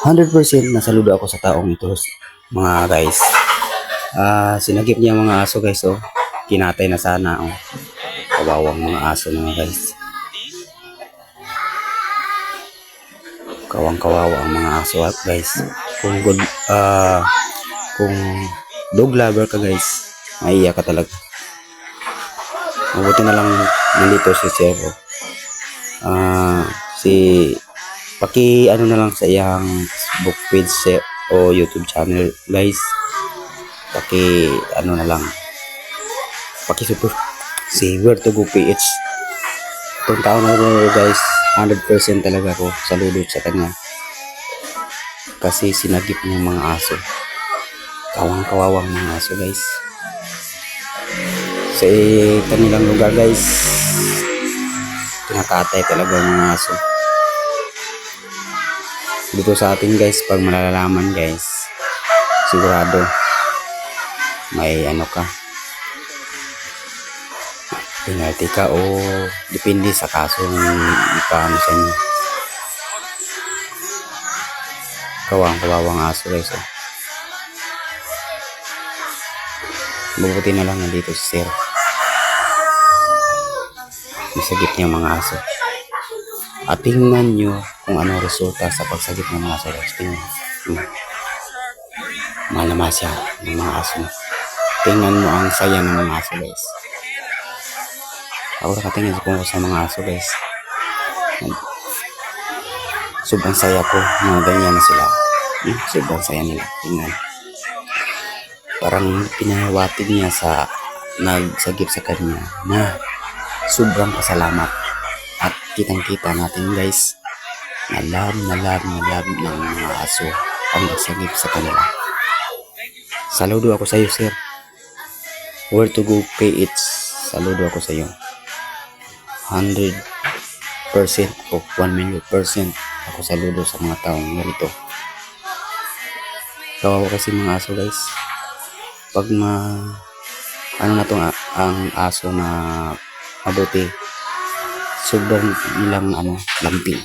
100% nasaludo ako sa taong ito, mga guys. Sinagip niya mga aso, guys, oh. Kinatay na sana, oh. Kawawang mga aso, mga guys. Kawang-kawawa ang mga aso, guys. Kung dog lover ka, guys, maiiyak ka talaga. Mabuti na lang nandito si Sir. Paki ano na lang sa iyang Facebook page o YouTube channel, guys. Paki ano na lang, paki support si Where to Go PH. Itong taon na ito, guys, 100% talaga ako saludo sa kanya. Kasi sinagip niya mga aso. Kawang-kawawang mga aso, guys. Sa kanilang lugar, guys, kinakatay talaga ang mga aso. Dito sa atin, guys, pag malalaman, guys, sigurado may ano ka, penalty ka, o depende sa kaso ng ipaano sa inyo. Kawang-kawawang aso, guys, oh. Mabuti na lang nandito si Sir. Masagip niya mga aso. At tingnan nyo kung ano resulta sa pagsagip ng mga aso. Tingnan. Malama siya ng mga aso. Tingnan mo ang saya ng mga aso, guys. Ako nakatingin ko sa mga aso, guys. Sobrang saya ko na ganyan na sila. Sobrang saya nila. Tingnan. Parang pinahawatig niya sa nagsagip sa kanya na sobrang pasalamat. At kitang-kita natin, guys, na love ng mga aso ang nagsagip sa kanila. Saludo ako sa iyo, Sir. Where to Go PH. Saludo ako sa iyo. 100% o 1,000,000% ako saludo sa mga taong narito. Kawawa kasi mga aso, guys. Pag ano na tong ang aso na mabuti, sobrang nilang lamping.